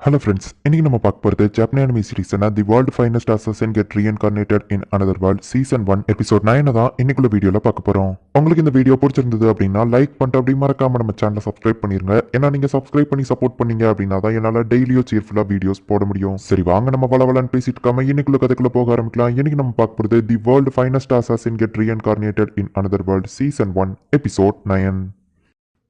Hello friends, இன்னைக்கு நம்ம பார்க்க போறது Japan anime series the world finest assassin get reincarnated in another world season 1 episode 9 தான் இன்னைக்குள்ள வீடியோல பார்க்க போறோம். உங்களுக்கு இந்த வீடியோ பிடிச்சிருந்தது அப்படின்னா லைக் பண்ணிட்டு அப்படி மறக்காம நம்ம சேனலை சப்ஸ்கிரைப் பண்ணிருங்க. ஏன்னா நீங்க சப்ஸ்கிரைப் பண்ணி சப்போர்ட் பண்ணீங்க அப்படின்னா தான் என்னால டெய்லியும் சீர்ஃபுல்லா வீடியோஸ் போட முடியும். சரி வாங்க நம்ம வளவலன்னு பேசிட்டு இருக்காம இன்னைக்குள்ள கதைக்குள்ள போக ஆரம்பிக்கலாம். இன்னைக்கு நம்ம பார்க்க போறது the world finest assassin get reincarnated in another world season 1 episode 9.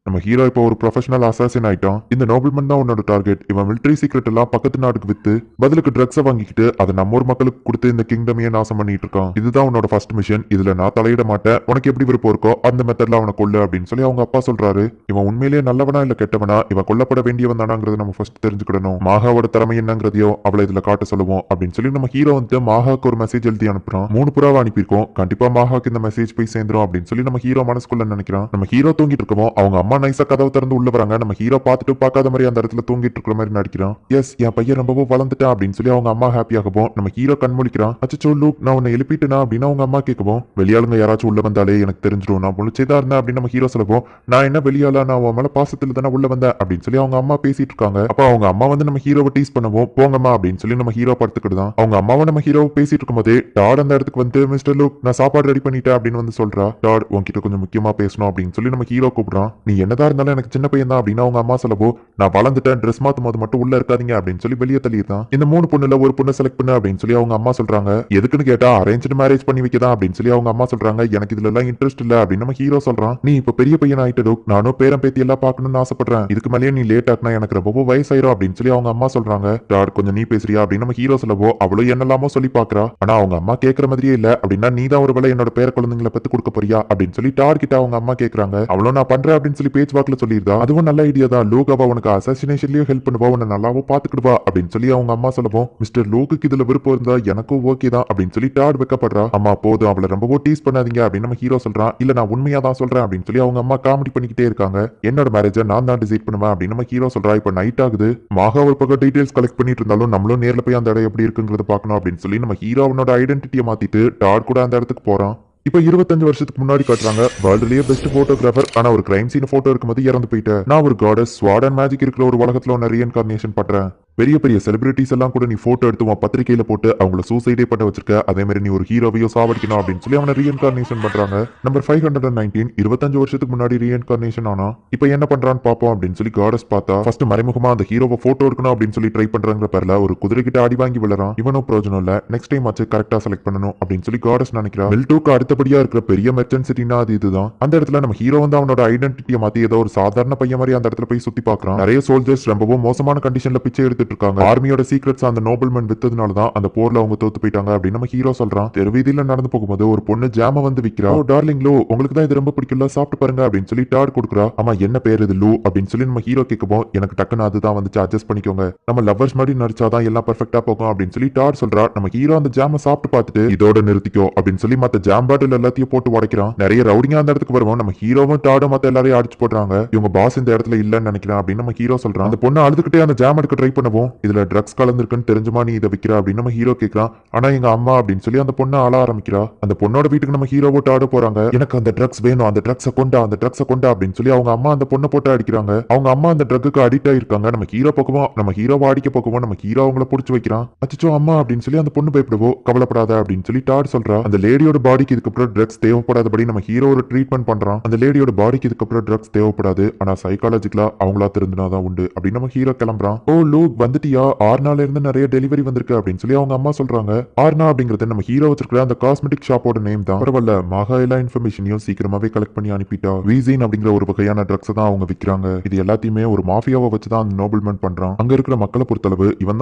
நம்ம ஹீரோ இப்போ ஒரு ப்ரொஃபஷனல் அசாசின் ஆயிட்டான். இந்த நோபல்மன் தான் உன்னோட டார்கெட். இவன் மிலிட்டரி சீக்ரெட் எல்லாம் பக்கத்து நாட்டுக்கு வித்து பதிலுக்கு ட்ரக்ஸை வாங்கிக்கிட்டு அதை நம்ம ஊர் மக்களுக்கு கொடுத்து இந்த கிங்டமையே நாசம் பண்ணிட்டு இருக்கான். இதுதான் உன்னோட ஃபர்ஸ்ட் மிஷன். இதுல நான் தலையிட மாட்டேன். உனக்கு எப்படி விருப்பம் இருக்கோ அந்த மெத்தட்ல அவனை கொல்லு அப்படின்னு சொல்லி அவங்க அப்பா சொல்றாரு. இவன் உண்மையிலேயே நல்லவனா இல்ல கெட்டவனா, இவன் கொல்லப்பட வேண்டியவன் தானாங்கிறத நம்ம ஃபர்ஸ்ட் தெரிஞ்சுக்கிடணும். மாகாவோட திறமை என்னங்கிறதையோ அவளை இதுல காட்ட சொல்லுவோம் அப்படின்னு சொல்லி நம்ம ஹீரோ வந்து மாகாக்கு ஒரு மெசேஜ் எழுதி அனுப்புறான். 3 புறாவை அனுப்பியிருக்கோம். கண்டிப்பா மாகாக்கு இந்த மெசேஜ் போய் சேர்ந்துரும் அப்படின்னு சொல்லி நம்ம ஹீரோ மனசுக்குள்ள நினைக்கிறான். நம்ம ஹீரோ தூங்கிட்டு இருக்கோம். அவங்க அம்மா நைஸா கதவை திறந்து உள்ள வராங்க. நம்ம ஹீரோ பார்த்துட்டு பார்க்காத மாதிரி அந்த இடத்துல தூங்கிட்டு இருக்கிற மாதிரி நடிக்கிறான். எஸ், என் பையன் ரொம்பவும் வளர்ந்துட்டான் அப்படின்னு சொல்லி அவங்க அம்மா ஹாப்பியாகவும் நம்ம ஹீரோ கண்மொழிக்கிறான். அச்சோ லூக், நான் உன்னை எழுப்பிட்டேனா அப்படின்னு அவங்க அம்மா கேட்கவும், வெளியாளுங்க யாராச்சும் உள்ள வந்தாலே எனக்கு தெரிஞ்சிடும், நான் முழிச்சேதான் இருந்தேன் அப்படின்னு நம்ம ஹீரோ சொல்லவும், நான் என்ன வெளியாளா, நான் உன் மேல பாசத்துல தானே உள்ள வந்தேன் அப்படின்னு சொல்லி அவங்க அம்மா பேசிட்டு இருக்காங்க. அப்ப அவங்க அம்மா வந்து நம்ம ஹீரோவை டீஸ் பண்ணவும், போங்கம்மா அப்படின்னு சொல்லி நம்ம ஹீரோ படுத்துக்கிட்டுதான். அவங்க அம்மாவை நம்ம ஹீரோவை பேசிட்டு இருக்கும் போதே டாட் அந்த இடத்துக்கு வந்து, மிஸ்டர் லூக், நான் சாப்பாடு ரெடி பண்ணிட்டேன் அப்படின்னு வந்து சொல்றா. டாட், உன்கிட்ட கொஞ்சம் முக்கியமா பேசணும் அப்படின்னு சொல்லி நம்ம ஹீரோ கூப்பிடுறான். நீ என்னதான் இருந்தாலும் எனக்கு சின்ன பையன் தான் அப்படின்னு அவங்க அம்மா சொல்லவோ, நான் வளர்ந்துட்டேன், ட்ரெஸ் மாத்தும் போது மட்டும் உள்ள இருக்காதீங்க அப்படின்னு சொல்லி வெளியே தள்ளிடுறான். இந்த 3 பொண்ணுல ஒரு பொண்ணை செலக்ட் பண்ணு அப்படின்னு சொல்லி அவங்க அம்மா சொல்றாங்க. எதுக்குன்னு கேட்டா அரேஞ்ச் மேரேஜ் பண்ணி வைக்கதான் அப்படின்னு சொல்லி அவங்க அம்மா சொல்றாங்க. எனக்கு இதுல எல்லாம் இன்ட்ரெஸ்ட் இல்ல அப்படின்னு நம்ம ஹீரோ சொல்றான். நீ இப்ப பெரிய பையன் ஆயிட்டு, நானும் பேரம் பேத்தி எல்லாம் பார்க்கணும்னு ஆசைப்படுறேன். இதுக்கு மேலேயே நீ லேட் ஆக்குனா எனக்கு ரொம்ப வயசாயிரும் அப்படின்னு சொல்லி அவங்க அம்மா சொல்றாங்க. டாட், கொஞ்சம் நீ பேசுறியா அப்படின்னு நம்ம ஹீரோ சொல்லவோ, அவளும் என்னெல்லாமோ சொல்லி பாக்குறா. ஆனா அவங்க அம்மா கேட்கற மாதிரியே இல்ல. அப்படின்னா நீ தான் ஒரு வேளை என்னோட பேர குழந்தைங்களை பத்தி கொடுக்க போறியா அப்படின்னு சொல்லி டாட் கிட்ட அவங்க அம்மா கேக்குறாங்க. அவளும் நான் பண்றேன் அப்படின்னு சொல்லி பேச்சுவாக்குல சொல்லியிருந்தா. அதுவும் நல்ல ஐடியா தான். லூக் அவ உனக்கு அசாசினேஷன்லயும் ஹெல்ப் பண்ணுவா, உன்னை நல்லாவும் பாத்துக்கிடுவா அப்படின்னு சொல்லி அவங்க அம்மா சொல்லவும், மிஸ்டர் லூக்கு இதுல விருப்பம் இருந்தா எனக்கும் ஓகே தான் அப்படின்னு சொல்லி டாட் வெக்கப்படுறா. அம்மா போதும், அவளை ரொம்பவும் டீஸ் பண்ணாதீங்க அப்படின்னு நம்ம ஹீரோ சொல்றான். இல்ல நான் உண்மையா தான் சொல்றேன் அப்படின்னு சொல்லி அவங்க அம்மா காமெடி பண்ணிக்கிட்டே இருக்காங்க. என்னோட மேரேஜை நான் தான் டிசைட் பண்ணுவேன் அப்படின்னு நம்ம ஹீரோ சொல்றா. இப்ப நைட் ஆகுது. மாகா ஒரு பக்கம் டீடைல்ஸ் கலெக்ட் பண்ணிட்டு இருந்தாலும் நம்மளும் நேர்ல போய் அந்த இடம் எப்படி இருக்குங்கிறத பார்க்கணும் அப்படின்னு சொல்லி நம்ம ஹீரோ அவனோட ஐடென்டிட்டியை மாத்திட்டு டாட் கூட அந்த இடத்துக்கு போறான். இப்ப 25 வருஷத்துக்கு முன்னாடி காட்டுறாங்க. வேர்ல்ட்லயே பெஸ்ட் போட்டோகிராஃபர், ஆனா ஒரு கிரைம் சீன் போட்டோ இருக்கும்போது இறந்து போயிட்டேன். நான் ஒரு காடஸ், ஸ்வாட் அண்ட் மேஜிக் இருக்கிற ஒரு உலகத்துல ஒன்னு ரீஇன்கார்னேஷன் பண்றேன். பெரிய பெரிய செலிபிரிட்டிஸ் எல்லாம் கூட நீ போட்டோ எடுத்து உன் பத்திரிகையில போட்டு அவங்கள சூசைடே பண்ண வச்சிருக்க. அதே மாதிரி நீ ஒரு ஹீரோவையோ சாவடிக்கணும் அப்படின்னு சொல்லி அவனை ரீஇன்கார்னேஷன் பண்றாங்க. நம்பர் 519, 25 வருஷத்துக்கு முன்னாடி ரீஇன்கார்னேஷன் ஆனா இப்ப என்ன பண்றான்னு பாப்போம் அப்படின்னு சொல்லி காடஸ் பார்த்தா, ஃபர்ஸ்ட் மறைமுகமா அந்த ஹீரோவை போட்டோ எடுக்கணும் அப்படின்னு சொல்லி ட்ரை பண்றாங்க. பேர்ல ஒரு குதிரை கிட்ட அடி வாங்கி விழறான். இவனும் பிரயோஜனம் இல்ல. நெக்ஸ்ட் டைம் ஆச்சு கரெக்டா செலக்ட் பண்ணணும் அப்படின்னு சொல்லி காடஸ் நினைக்கிறா. மில்டூக்கு அடுத்தபடியா இருக்கிற பெரிய மெர்ச்சன்ட் சிட்டினா அது இதுதான். அந்த இடத்துல நம்ம ஹீரோ வந்து அவனோட ஐடென்டிட்டியை மாத்தி ஏதோ ஒரு சாதாரண பையன் மாதிரி அந்த இடத்துல போய் சுத்தி பாக்குறான். நிறைய சோல்ஜர்ஸ் ரொம்பவும் மோசமான கண்டிஷன்ல பிச்சை எடுத்துட்டு இருக்காங்க. ஆர்மியோட சீக்ரெட்ஸ் அந்த நோபல்மன் வித்ததுனால தான் அந்த போர்ல அவங்க தோத்து போயிட்டாங்க அப்படின்னு நம்ம ஹீரோ சொல்றான். தெருவீதியில நடந்து போகும்போது ஒரு பொண்ணு ஜாம வந்து விக்கிறா. ஓ டார்லிங் லூ, உங்களுக்கு தான் இது ரொம்ப பிடிக்கல, சாப்பிட்டு பாருங்க அப்படின்னு சொல்லி டாட் கொடுக்குறா. ஆமா, என்ன பேர் இது லூ அப்படின்னு சொல்லி நம்ம ஹீரோ கேட்கவும், எனக்கு டக்குன்னு அதுதான் வந்துச்சு, அட்ஜஸ்ட் பண்ணிக்கோங்க, நம்ம லவ்வர்ஸ் மாதிரி நடிச்சாதான் எல்லாம் பெர்ஃபெக்ட்டா போகும் அப்படின்னு சொல்லி டாட் சொல்றா. நம்ம ஹீரோ அந்த ஜாம சாப்பிட்டு பார்த்துட்டு இதோட நிறுத்திக்கோ அப்படின்னு சொல்லி மத்த ஜாம் பாட்டில் எல்லாத்தையும் போட்டு உடைக்கிறான். நிறைய ரவுடிங்க அந்த இடத்துக்கு வருவோம். நம்ம ஹீரோவும் டாடும் மத்த எல்லாரையும் அடிச்சு போடுறாங்க. இவங்க பாஸ் இந்த இடத்துல இல்லன்னு நினைக்கிறேன் அப்படின்னு நம்ம ஹீரோ சொல்றான். அந்த பொண்ணு அழுதுகிட்டே அந்த ஜாம் எடுக்க ட்ரை பண்ணுவோம். இதுல ட்ரக்ஸ் கலந்துருக்குன்னு தெரிஞ்சுமா நீ இதை விற்கிற அப்படின்னு நம்ம ஹீரோ கேட்கறான். ஆனா எங்க அம்மா அப்படின்னு சொல்லி அந்த பொண்ணு அழ ஆரம்பிக்கிறா. அந்த பொண்ணோட வீட்டுக்கு நம்ம ஹீரோவோ டாடு போறாங்க. எனக்கு அந்த ட்ரக்ஸ் வேணும், அந்த ட்ரக்ஸை கொண்டா, அந்த ட்ரக்ஸை கொண்டா அப்படின்னு சொல்லி அவங்க அம்மா அந்த பொண்ணை போட்டு அடிக்கிறாங்க. அவங்க அம்மா அந்த ட்ரக்குக்கு அடிக்ட் ஆயிருக்காங்க. நம்ம ஹீரோ பக்கமும் நம்ம ஹீரோவை அடிக்க பக்கமும் நம்ம ஹீரோ அவங்கள புடிச்சு வைக்கிறான். அச்சோ அம்மா அப்படின்னு சொல்லி அந்த பொண்ணு பயப்படுவோ, கவலைப்படாத அப்படின்னு சொல்லி டாட் சொல்றா. அந்த லேடியோட பாடிக்கு இதுக்கப்புறம் ட்ரக்ஸ் தேவைப்படாதபடி நம்ம ஹீரோ ஒரு ட்ரீட்மெண்ட் பண்றான். அந்த லேடியோட பாடிக்கு இதுக்கப்புறம் ட்ரக்ஸ் தேவைப்படாது, ஆனா சைக்காலஜிக்கலா அவங்களா திருந்தினாதான் உண்டு அப்படின்னு நம்ம ஹீரோ கிளம்புறான். ஓ லூக் வந்துட்டியா, 6 நாள்ல இருந்து நிறைய டெலிவரி வந்திருக்கு அப்படின்னு சொல்லி அவங்க அம்மா சொல்றாங்க. ஆர்னா அப்படிங்கிறது நம்ம ஹீரோ வச்சிருக்கிற அந்த காஸ்மெட்டிக் ஷாப்போட நேம் தான். பரவாயில்ல, மாகா எல்லா இன்ஃபர்மேஷனையும் சீக்கிரமாவே கலெக்ட் பண்ணி அனுப்பிட்டா. வீசின் அப்படிங்கிற ஒரு வகையான ட்ரக்ஸ் தான் அவங்க விற்கிறாங்க. இது எல்லாத்தையுமே ஒரு மாஃபியாவை வச்சுதான் அந்த நோபல்மன் பண்றான். அங்க இருக்கிற மக்களை பொறுத்தளவு இவன்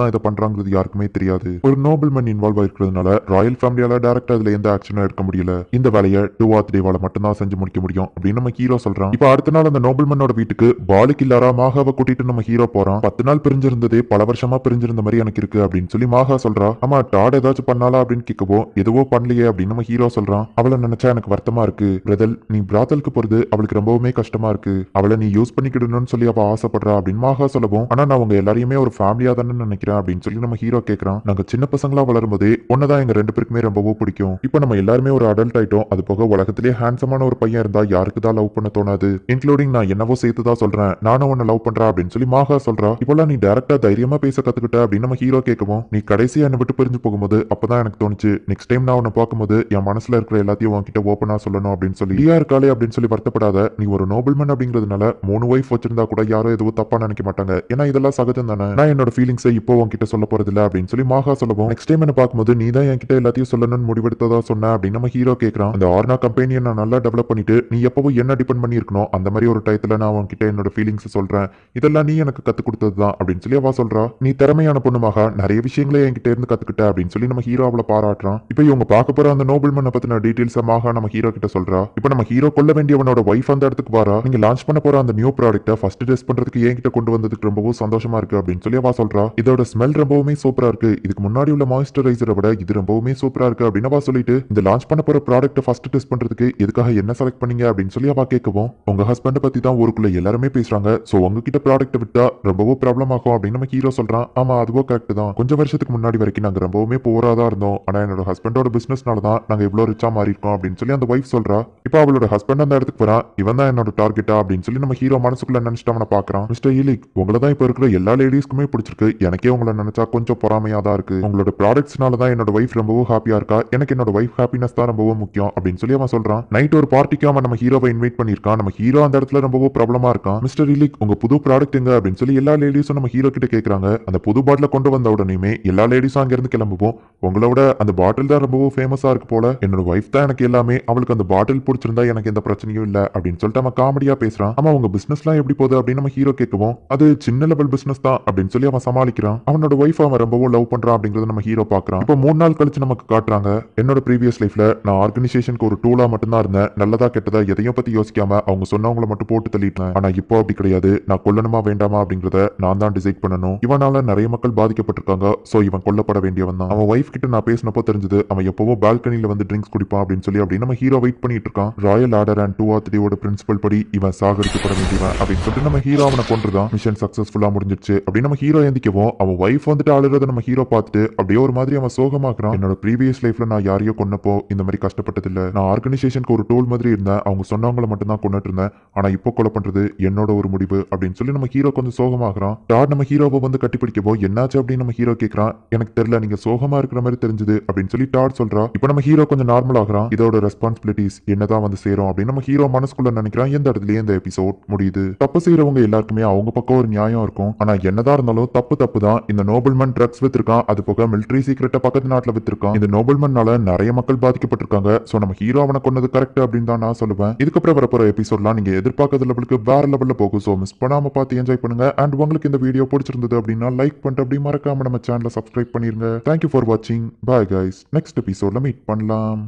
தான் இதை பண்றாங்கிறது யாருக்குமே தெரியாது. ஒரு நோபல்மன் இன்வால்வ் ஆயிருக்கிறதுனால ராயல் ஃபேமிலியால டைரக்டா இதுல எந்த ஆக்ஷனும் எடுக்க முடியல. இந்த வேலையை 2 or 3 வால மட்டும் தான் செஞ்சு முடிக்க முடியும் அப்படின்னு நம்ம ஹீரோ சொல்றான். இப்ப அடுத்த நாள் அந்த நோபல்மனோட வீட்டுக்கு பாலுக்கு இல்லாரா மாகாவை கூட்டிட்டு நம்ம ஹீரோ போறான். 10 நாள் பிரிஞ்சிருந்ததே பல வருஷமா பிரிஞ்சிருந்த மாதிரி எனக்கு இருக்கு அப்படின்னு சொல்லி மாகா சொல்றா. ஆமா, டாட் ஏதாச்சும் பண்ணாலா அப்படின்னு கேட்கவோ, எதுவோ பண்ணலையே அப்படின்னு நம்ம ஹீரோ சொல்றான். அவளை நினைச்சா எனக்கு வருத்தமா இருக்கு பிரதல், நீ பிராத்தலுக்கு போறது அவளுக்கு ரொம்பவுமே கஷ்டமா இருக்கு. அவளை நீ யூஸ் பண்ணிக்கிடணும்னு சொல்லி அவ ஆசைப்படுறா அப்படின்னு மாகா சொல்லவும், ஆனா நான் உங்க எல்லாரையுமே ஒரு ஃபேமிலியா தானே நினைக்கிறேன் அப்படின்னு சொல்லி நம்ம ஹீரோ கேட்கறான். நாங்க சின்ன பசங்களா வளரும்போதே ஒன்னதான் எங்க 2 பேருக்குமே ரொம்பவும் பிடிக்கும். இப்போ நம்ம எல்லாருமே ஒரு அடல்ட் ஆயிட்டோம். அது போக உலகத்திலேயே ஹேண்ட்ஸமான ஒரு பையன் இருந்தா யாருக்கு தான் லவ் பண்ண தோணாது, இன்க்ளூடிங் நான் என்னவோ சேர்த்து தான் சொல்றேன், நானும் உன்னை லவ் பண்றேன் அப்படின்னு சொல்லி மாகா சொல்றா. இப்பெல்லாம் நீ டைரக்டா தைரியம் தைரியமா பேச கத்துக்கிட்ட அப்படின்னு நம்ம ஹீரோ கேட்கவும், நீ கடைசியா என்னை விட்டு பிரிஞ்சு போகும்போது அப்பதான் எனக்கு தோணுச்சு, நெக்ஸ்ட் டைம் நான் உன்னை பார்க்கும்போது என் மனசுல இருக்கிற எல்லாத்தையும் உன்கிட்ட ஓப்பனா சொல்லணும் அப்படின்னு சொல்லி. லியா இருக்காளே அப்படின்னு சொல்லி வருத்தப்படாத, நீ ஒரு நோபல்மேன் அப்படிங்கிறதுனால 3 ஒய்ஃப் வச்சிருந்தா கூட யாரும் எதுவும் தப்பா நினைக்க மாட்டாங்க, ஏன்னா இதெல்லாம் சகஜம் தானே. நான் என்னோட ஃபீலிங்ஸை இப்போ உன்கிட்ட சொல்ல போறது இல்ல அப்படின்னு சொல்லி மாகா சொல்லவும், நெக்ஸ்ட் டைம் என்ன பார்க்கும்போது நீ தான் என்கிட்ட எல்லாத்தையும் சொல்லணும்னு முடிவெடுத்ததா சொன்ன அப்படின்னு நம்ம ஹீரோ கேட்கறான். அந்த ஆர்னா கம்பெனியை நான் நல்லா டெவலப் பண்ணிட்டு நீ எப்பவும் என்ன டிபெண்ட் பண்ணி இருக்கணும், அந்த மாதிரி ஒரு டயத்துல நான் உன்கிட்ட என்னோட ஃபீலிங்ஸ் சொல்றேன், இதெல்லாம் நீ எனக்கு கத்து கொடுத்தது தான் அப்படின்னு சொல்லி அவ சொல்றா. நீ திறமையான பொண்ணுமாக நிறைய விஷயங்களே என்கிட்ட இருந்து கத்துக்கிட்ட அப்படின்னு சொல்லி நம்ம ஹீரோ அவளை பாராட்டுறான். இப்போ இவங்க பார்க்க போற அந்த நோபல்மேனை பத்தின டீடைல்ஸ் மாக நம்ம ஹீரோ கிட்ட சொல்றா. இப்போ நம்ம ஹீரோ கொல்ல வேண்டியவனோட வைஃப் அந்த இடத்துக்கு வரா. நீங்க லான்ச் பண்ண போற அந்த நியூ ப்ராடக்ட்டை ஃபர்ஸ்ட் டெஸ்ட் பண்றதுக்கு என்கிட்ட கொண்டு வந்ததுக்கு ரொம்பவும் சந்தோஷமா இருக்கு அப்படின்னு சொல்லி அவ சொல்றா. இதோட ஸ்மெல் ரொம்பவுமே சூப்பரா இருக்கு, இதுக்கு முன்னாடி உள்ள மாய்ஸ்சரைசரை விட இது ரொம்பவுமே சூப்பரா இருக்கு அப்படின்னு அவ சொல்லிட்டு, இந்த லான்ச் பண்ண போற ப்ராடக்ட்டை ஃபர்ஸ்ட் டெஸ்ட் பண்றதுக்கு எதுக்காக என்ன செலக்ட் பண்ணீங்க அப்படின்னு சொல்லி அவ கேட்கவும், உங்க ஹஸ்பண்ட் பத்தி தான் ஊருக்குள்ள எல்லாருமே பேசுறாங்க, சோ உங்ககிட்ட ப்ராடக்ட் விட்டா ரொம்பவும் ப்ராப்ளம் ஆகும் அப்படின்னு நம்ம ஹீரோ சொல்றான். ஆமா அதுவும் கரெக்ட் தான், கொஞ்சம் வருஷத்துக்கு முன்னாடி வரைக்கும் நாங்க ரொம்பவுமே போரா தான் இருந்தோம், ஆனா என்னோட ஹஸ்பண்டோட பிசினஸ்னால தான் நாங்க இவ்வளவு ரிச்சா மாறி இருக்கோம் அப்படின்னு சொல்லி அந்த வைஃப் சொல்றா. இப்போ அவளோட ஹஸ்பண்ட் அந்த இடத்துக்கு வரான். இவன் தான் என்னோட டார்கெட்டா அப்படின்னு சொல்லி நம்ம ஹீரோ மனசுக்குள்ள நினைச்சிட்டு அவனை பாக்குறான். மிஸ்டர் ஈலிக், உங்களை தான் இப்ப இருக்கிற எல்லா லேடிஸ்க்குமே பிடிச்சிருக்கு, எனக்கே உங்களை நினைச்சா கொஞ்சம் பொறாமையா தான் இருக்கு, உங்களோட ப்ராடக்ட்ஸ்னால தான் என்னோட வைஃப் ரொம்பவும் ஹாப்பியா இருக்கா, எனக்கு என்னோட வைஃப் ஹாப்பினஸ் தான் ரொம்பவும் முக்கியம் அப்படின்னு சொல்லி அவன் சொல்றான். நைட் ஒரு பார்ட்டிக்கு அவன் நம்ம ஹீரோவை இன்வைட் பண்ணிருக்கான். நம்ம ஹீரோ அந்த இடத்துல ரொம்பவும் ப்ராப்ளமா இருக்கான். மிஸ்டர் ஈலிக், உங்க புது ப்ராடக்ட் எங்க அப்படின்னு சொல்லி எல்லா லேடிஸும் நம்ம ஹீரோ கிட்ட கேக்குறாங்க. அந்த புது பாட்டில கொண்டு வந்த உடனேயுமே எல்லா லேடிஸும் அங்க இருந்து கிளம்புவோம், உங்களோட அந்த பாட்டில் தான் ரொம்பவும் ஃபேமஸா இருக்கு போல, என்னோட வைஃப் தான் எனக்கு எல்லாமே, அவளுக்கு அந்த பாட்டில் பிடிச்சிருந்தா எனக்கு எந்த பிரச்சனையும் இல்ல அப்படின்னு சொல்லிட்டு அவன் காமெடியா பேசுறான். ஆமா உங்க பிசினஸ்லாம் எப்படி போகுது அப்படின்னு நம்ம ஹீரோ கேட்கவும், அது சின்ன லெவல் பிசினஸ் தான் அப்படின்னு சொல்லி அவன் சமாளிக்கிறான். அவனோட வைஃப் அவன் ரொம்பவும் லவ் பண்றான் அப்படிங்கறத நம்ம ஹீரோ பாக்குறான். இப்போ 3 நாள் கழிச்சு நமக்கு காட்டுறாங்க, என்னோட ப்ரீவியஸ் லைஃப்ல நான் ஆர்கனைசேஷனுக்கு ஒரு டூலா மட்டும் தான் இருந்தேன், நல்லதா கெட்டதா எதையும் பத்தி யோசிக்காம அவங்க சொன்னவங்களை மட்டும் போட்டு தள்ளிட்டேன். ஆனா இப்போ அப்படி கிடையாது, நான் கொல்லணுமா வேண்டாமா அப்படிங்கறத நான் தான் டிசைட் பண்ணணும். இவனால நிறைய மக்கள் பாதிக்கப்பட்டிருக்காங்க, சோ இவன் கொல்லப்பட வேண்டியவன் தான். அவன் வைஃப் கிட்ட நான் பேசினப்போ தெரிஞ்சது அவன் எப்பவும் பால்கனில வந்து ட்ரிங்க்ஸ் குடிப்பான் அப்படின்னு சொல்லி. அப்படி நம்ம ஹீரோ வெயிட் பண்ணிட்டு இருக்கான். ராயல் ஆர்டர் அண்ட் 2 பிரின்சிபல் படி இவன் சாகடிக்கப்பட வேண்டியவன் அப்படின்னு சொல்லிட்டு நம்ம ஹீரோ அவனை கொன்றுதான். மிஷன் சக்சஸ்ஃபுல்லா முடிஞ்சிருச்சு அப்படின்னு நம்ம ஹீரோ எந்திக்கவும், அவன் வைஃப் வந்துட்டு அழுறத நம்ம ஹீரோ பார்த்துட்டு அப்படியே ஒரு மாதிரி அவன் சோகமாக்குறான். என்னோட ப்ரீவியஸ் லைஃப்ல நான் யாரையோ கொன்னப்போ இந்த மாதிரி கஷ்டப்பட்டது இல்ல, நான் ஆர்கனைசேஷனுக்கு ஒரு டூல் மாதிரி இருந்தேன், அவங்க சொன்னவங்களை மட்டும் தான் கொண்டுட்டு இருந்தேன், ஆனா இப்போ கொலை பண்றது என்னோட ஒரு முடிவு அப்படின்னு சொல்லி நம்ம ஹீரோ கொஞ்சம் சோகமாகறான். டாட் நம்ம ஹீரோவை வந்து கட்டிப்பிடிக்கவோ, என்னாச்சு அப்படின்னு நம்ம ஹீரோ கேட்கறான். எனக்கு தெரியல, நீங்க சோகமா இருக்கிற மாதிரி தெரிஞ்சது அப்படின்னு சொல்லி டாட் சொல்றா. இப்போ நம்ம ஹீரோ கொஞ்சம் நார்மல் ஆகுறான். இதோட ரெஸ்பான்சிபிலிட்டிஸ் என்னதான் வந்து சேரும் அப்படின்னு நம்ம ஹீரோ மனசுக்குள்ள நினைக்கிறான். எந்த இடத்துலயே இந்த எபிசோட் முடியுது. தப்பு செய்யறவங்க எல்லாருக்குமே அவங்க பக்கம் ஒரு நியாயம் இருக்கும், ஆனா என்னதான் இருந்தாலும் தப்பு தப்பு தான். இந்த நோபல்மேன் ட்ரக்ஸ் வித்திருக்கான், அது போக மிலிட்டரி சீக்ரெட்டை பக்கத்து நாட்டுல வித்திருக்கான். இந்த நோபல்மேனால நிறைய மக்கள் பாதிக்கப்பட்டிருக்காங்க, சோ நம்ம ஹீரோ அவனை கொன்னது கரெக்ட் அப்படின்னு தான் நான் சொல்லுவேன். இதுக்கப்புறம் வரப்போற எபிசோட்லாம் நீங்க எதிர்பார்க்காத லெவலுக்கு வேற லெவல்ல போகும், சோ மிஸ் பண்ணாம பார்த்து என்ஜாய் பண்ணுங்க. அண்ட் உங்களுக்கு இந்த வீடியோ பிடிச்சிருந்தது அப்படின்னா லைக் பண்ணிட்டு அப்படி மறக்காம நம்ம சேனலை சப்ஸ்கிரைப் பண்ணிருங்க. தேங்க்யூ ஃபார் வாட்சிங். பாய் கைஸ், நெக்ஸ்ட் எபிசோட்ல மீட் பண்ணலாம்.